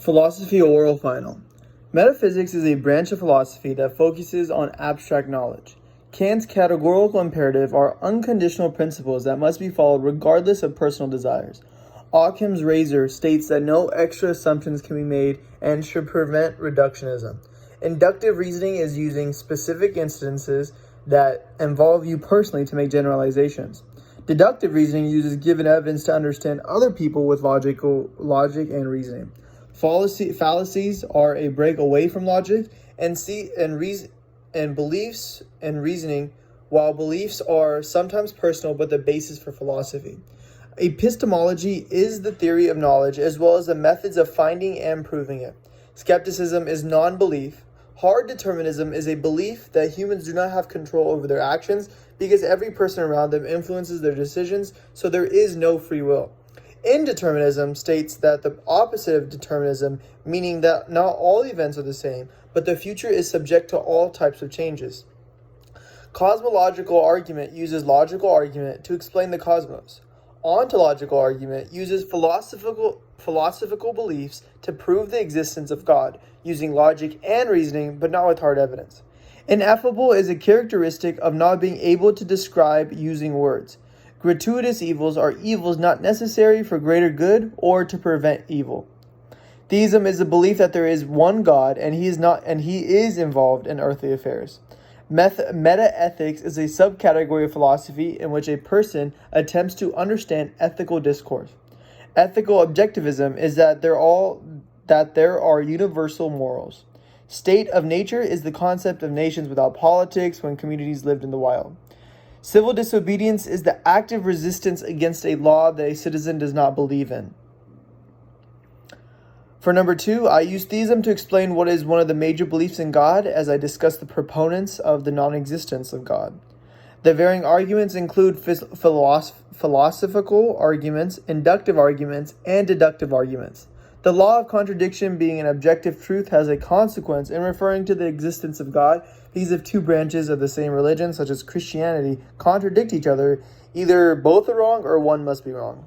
Philosophy Oral Final. Metaphysics is a branch of philosophy that focuses on abstract knowledge. Kant's categorical imperative are unconditional principles that must be followed regardless of personal desires. Occam's razor states that no extra assumptions can be made and should prevent reductionism. Inductive reasoning is using specific instances that involve you personally to make generalizations. Deductive reasoning uses given evidence to understand other people with logic and reasoning. Fallacies are a break away from logic and beliefs and reasoning, while beliefs are sometimes personal but the basis for philosophy. Epistemology is the theory of knowledge as well as the methods of finding and proving it. Skepticism is non-belief. Hard determinism is a belief that humans do not have control over their actions because every person around them influences their decisions, so there is no free will. Indeterminism states that the opposite of determinism, meaning that not all events are the same, but the future is subject to all types of changes. Cosmological argument uses logical argument to explain the cosmos. Ontological argument uses philosophical beliefs to prove the existence of God, using logic and reasoning, but not with hard evidence. Ineffable is a characteristic of not being able to describe using words. Gratuitous evils are evils not necessary for greater good or to prevent evil. Theism is the belief that there is one God and he is involved in earthly affairs. Metaethics is a subcategory of philosophy in which a person attempts to understand ethical discourse. Ethical objectivism is that there are universal morals. State of nature is the concept of nations without politics when communities lived in the wild. Civil disobedience is the active resistance against a law that a citizen does not believe in. For number 2, I use theism to explain what is one of the major beliefs in God as I discuss the proponents of the non-existence of God. The varying arguments include philosophical arguments, inductive arguments, and deductive arguments. The law of contradiction being an objective truth has a consequence in referring to the existence of God because if two branches of the same religion, such as Christianity, contradict each other, either both are wrong or one must be wrong.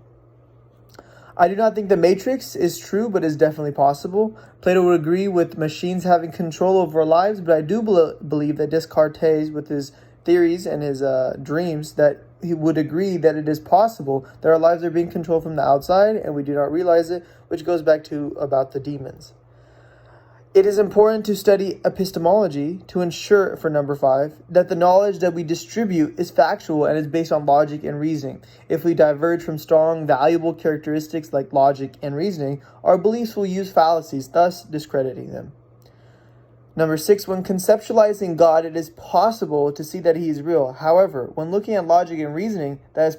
I do not think the Matrix is true, but is definitely possible. Plato would agree with machines having control over our lives, but I do believe that Descartes, with his theories and his dreams, that he would agree that it is possible that our lives are being controlled from the outside and we do not realize it, which goes back to about the demons. It is important to study epistemology to ensure, for number 5, that the knowledge that we distribute is factual and is based on logic and reasoning. If we diverge from strong, valuable characteristics like logic and reasoning, our beliefs will use fallacies, thus discrediting them. Number 6, when conceptualizing God, it is possible to see that he is real. However, when looking at logic and reasoning that is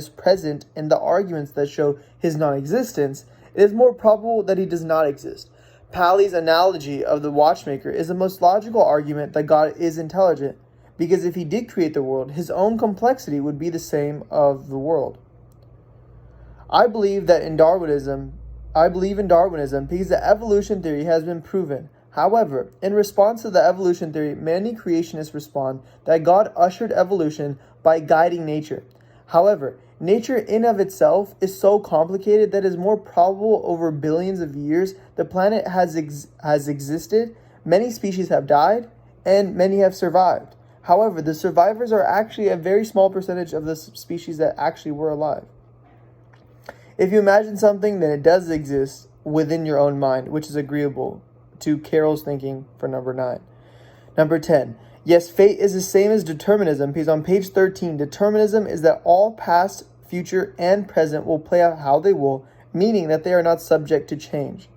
present in the arguments that show his non-existence, it is more probable that he does not exist. Paley's analogy of the watchmaker is the most logical argument that God is intelligent, because if he did create the world, his own complexity would be the same of the world. I believe in Darwinism because the evolution theory has been proven. However, in response to the evolution theory, many creationists respond that God ushered evolution by guiding nature. However, nature in of itself is so complicated that it is more probable over billions of years the planet has existed, many species have died, and many have survived. However, the survivors are actually a very small percentage of the species that actually were alive. If you imagine something, then it does exist within your own mind, which is agreeable to Carroll's thinking for number 9. Number 10. Yes, fate is the same as determinism because on page 13, determinism is that all past, future, and present will play out how they will, meaning that they are not subject to change.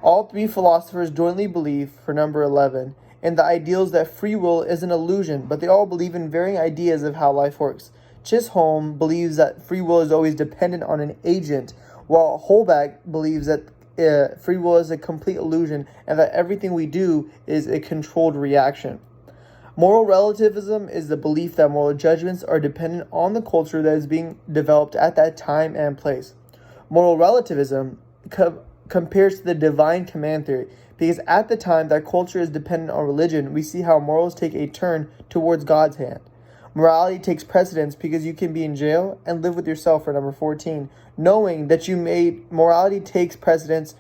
All 3 philosophers jointly believe, for number 11, in the ideals that free will is an illusion, but they all believe in varying ideas of how life works. Chisholm believes that free will is always dependent on an agent, while Holbach believes that free will is a complete illusion and that everything we do is a controlled reaction. Moral relativism is the belief that moral judgments are dependent on the culture that is being developed at that time and place. Moral relativism compares to the divine command theory because at the time that culture is dependent on religion, we see how morals take a turn towards God's hand. Morality takes precedence because you can be in jail and live with yourself for number 14, knowing that morality takes precedence